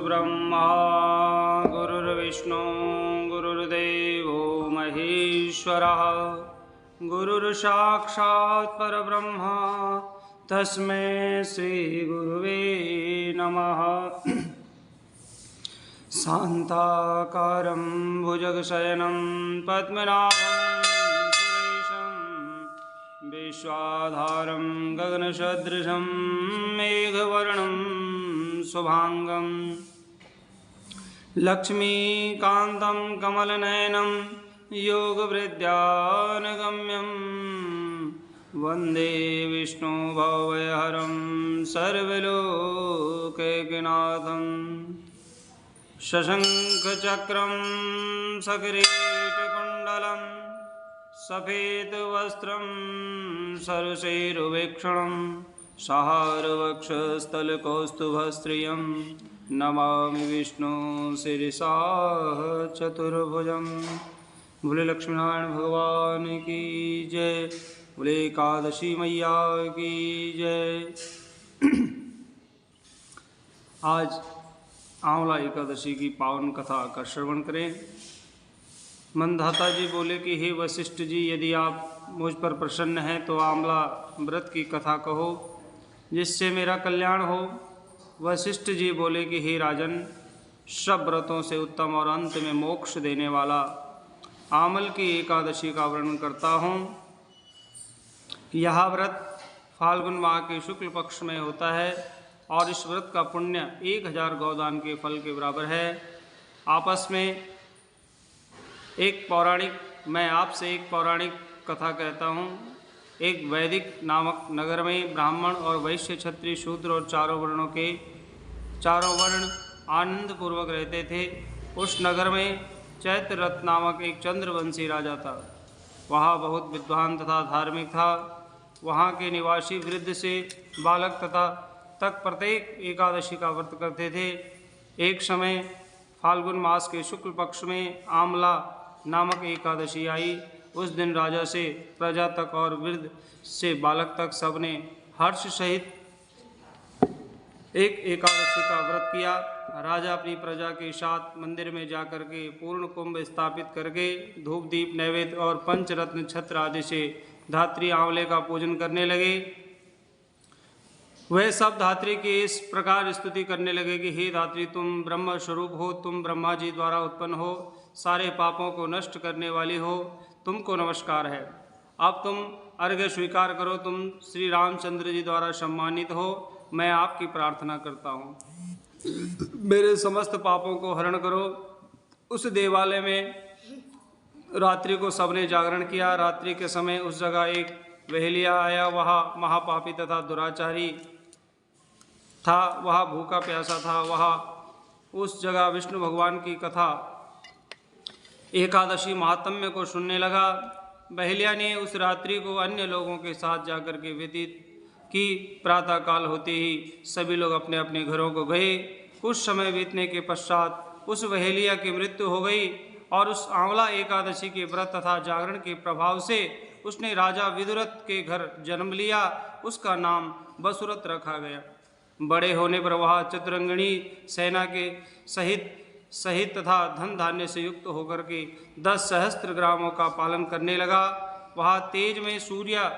गुरुर्ब्रह्मा गुरुर्विष्णु गुरुर्देवो महेश्वरः गुरुर्साक्षात् परब्रह्म तस्मै श्रीगुरुवे नमः। शान्ताकारं भुजगशयनं पद्मनाभं सुरेशं विश्वाधारं गगनसदृशं मेघवर्णं शुभांगं लक्ष्मीकान्तं कमलनयनं योगवृद्ध्यानगम्यं वन्दे विष्णुभवभयहरं सर्वलोकैकनाथं। शशङ्खचक्रं सकिरीटकुण्डलं सफेदवस्त्रं सरसैरुवेक्षणं सहारवक्षस्थलकौस्तुभस्त्रियं नमामि विष्णु शिरसा चतुर्भुजं। बोले लक्ष्मीनारायण भगवान की जय, बोले एकादशी मैया की जय। आज आंवला एकादशी की पावन कथा का श्रवण करें। मंधाता जी बोले कि हे वशिष्ठ जी, यदि आप मुझ पर प्रसन्न हैं तो आंवला व्रत की कथा कहो जिससे मेरा कल्याण हो। वशिष्ठ जी बोले कि हे राजन, सब व्रतों से उत्तम और अंत में मोक्ष देने वाला आंवल की एकादशी का वर्णन करता हूँ। यह व्रत फाल्गुन माह के शुक्ल पक्ष में होता है और इस व्रत का पुण्य 1000 गौदान के फल के बराबर है। आपस में मैं आपसे एक पौराणिक कथा कहता हूँ। एक वैदिक नामक नगर में ब्राह्मण और वैश्य, क्षत्रिय, शूद्र और चारों वर्ण आनंदपूर्वक रहते थे। उस नगर में चैत्ररथ नामक एक चंद्रवंशी राजा था। वह बहुत विद्वान तथा धार्मिक था। वहाँ के निवासी वृद्ध से बालक तक प्रत्येक एकादशी का व्रत करते थे। एक समय फाल्गुन मास के शुक्ल पक्ष में आंवला नामक एकादशी आई। उस दिन राजा से प्रजा तक और वृद्ध से बालक तक सबने हर्ष सहित एक एकादशी का व्रत किया। राजा अपनी प्रजा के साथ मंदिर में जाकर के पूर्ण कुंभ स्थापित करके धूप दीप नैवेद्य और पंचरत्न छत्र आदि से धात्री आंवले का पूजन करने लगे। वह सब धात्री की इस प्रकार स्तुति करने लगे कि हे धात्री, तुम ब्रह्म स्वरूप हो, तुम ब्रह्मा जी द्वारा उत्पन्न हो, सारे पापों को नष्ट करने वाली हो, तुमको नमस्कार है। अब तुम अर्घ्य स्वीकार करो, तुम श्री रामचंद्र जी द्वारा सम्मानित हो, मैं आपकी प्रार्थना करता हूँ। मेरे समस्त पापों को हरण करो। उस देवालय में रात्रि को सबने जागरण किया। रात्रि के समय उस जगह एक वहेलिया आया। वह महापापी तथा दुराचारी था। वह भूखा प्यासा था। वह उस जगह विष्णु भगवान की कथा एकादशी महात्म्य को सुनने लगा। बहेलिया ने उस रात्रि को अन्य लोगों के साथ जाकर के व्यतीत की। प्रातःकाल होते ही सभी लोग अपने अपने घरों को गए। कुछ समय बीतने के पश्चात उस बहेलिया की मृत्यु हो गई और उस आंवला एकादशी के व्रत तथा जागरण के प्रभाव से उसने राजा विदुरथ के घर जन्म लिया। उसका नाम वसुरथ रखा गया। बड़े होने पर वह चतुरंगिणी सेना के सहित तथा धन धान्य से युक्त होकर के 10 सहस्त्र ग्रामों का पालन करने लगा। वह तेज में सूर्य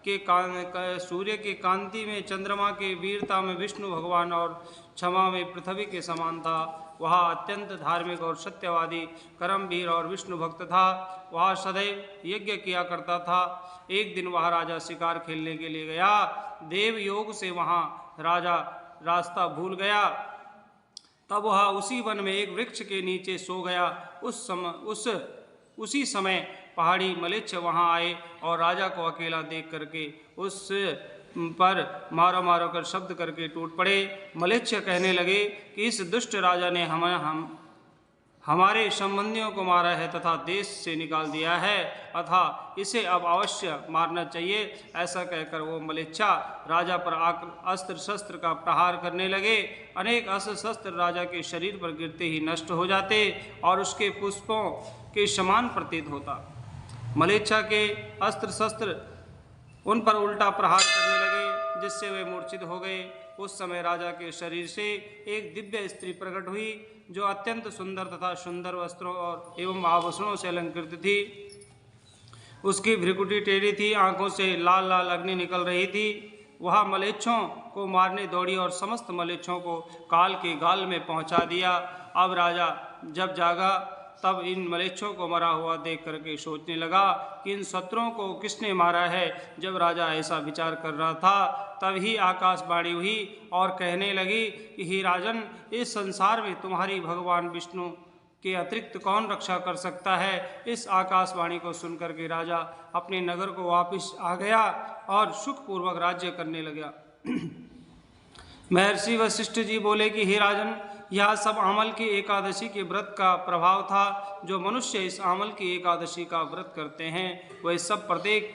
के कांति में, चंद्रमा के वीरता में विष्णु भगवान और क्षमा में पृथ्वी के समान था। वह अत्यंत धार्मिक और सत्यवादी, कर्मवीर और विष्णु भक्त था। वह सदैव यज्ञ किया करता था। एक दिन वह राजा शिकार खेलने के लिए गया। देव योग से वहाँ राजा रास्ता भूल गया। तब वह उसी वन में एक वृक्ष के नीचे सो गया। उसी समय पहाड़ी मलेच्छ वहाँ आए और राजा को अकेला देख करके उस पर मारो कर शब्द करके टूट पड़े। मलेच्छ कहने लगे कि इस दुष्ट राजा ने हमारे संबंधियों को मारा है तथा देश से निकाल दिया है, अतः इसे अब अवश्य मारना चाहिए। ऐसा कहकर वो मलेच्छा राजा पर अस्त्र शस्त्र का प्रहार करने लगे। अनेक अस्त्र शस्त्र राजा के शरीर पर गिरते ही नष्ट हो जाते और उसके पुष्पों के समान प्रतीत होता। मलेच्छा के अस्त्र शस्त्र उन पर उल्टा प्रहार करने लगे, जिससे वे मूर्छित हो गए। उस समय राजा के शरीर से एक दिव्य स्त्री प्रकट हुई जो अत्यंत सुंदर तथा सुंदर वस्त्रों और एवं आभूषणों से अलंकृत थी। उसकी भ्रिकुटी टेढ़ी थी, आंखों से लाल लाल अग्नि निकल रही थी। वह मलेच्छों को मारने दौड़ी और समस्त मलेच्छों को काल के गाल में पहुंचा दिया। अब राजा जब जागा तब इन मलेच्छों को मरा हुआ देख करके सोचने लगा कि इन शत्रुओं को किसने मारा है। जब राजा ऐसा विचार कर रहा था तभी आकाशवाणी हुई और कहने लगी कि हे राजन, इस संसार में तुम्हारी भगवान विष्णु के अतिरिक्त कौन रक्षा कर सकता है। इस आकाशवाणी को सुनकर के राजा अपने नगर को वापस आ गया और सुखपूर्वक राज्य करने लगा। महर्षि वशिष्ठ जी बोले कि हे राजन, यह सब आमल की एकादशी के व्रत का प्रभाव था। जो मनुष्य इस आमल की एकादशी का व्रत करते हैं वह सब प्रत्येक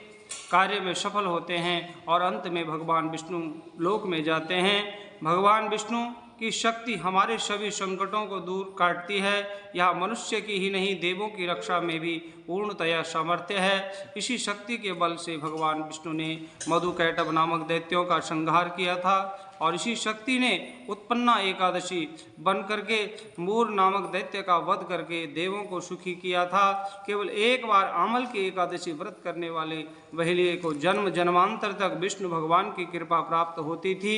कार्य में सफल होते हैं और अंत में भगवान विष्णु लोक में जाते हैं। भगवान विष्णु की शक्ति हमारे सभी संकटों को दूर काटती है। यह मनुष्य की ही नहीं, देवों की रक्षा में भी पूर्णतया सामर्थ्य है। इसी शक्ति के बल से भगवान विष्णु ने मधुकैटभ नामक दैत्यों का संहार किया था और इसी शक्ति ने उत्पन्ना एकादशी बन करके मूर नामक दैत्य का वध करके देवों को सुखी किया था। केवल एक बार आमल की एकादशी व्रत करने वाले बहेलिए को जन्म जन्मांतर तक विष्णु भगवान की कृपा प्राप्त होती थी।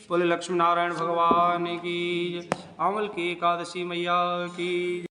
बोले लक्ष्मी नारायण भगवान की, आमल की एकादशी मैया की।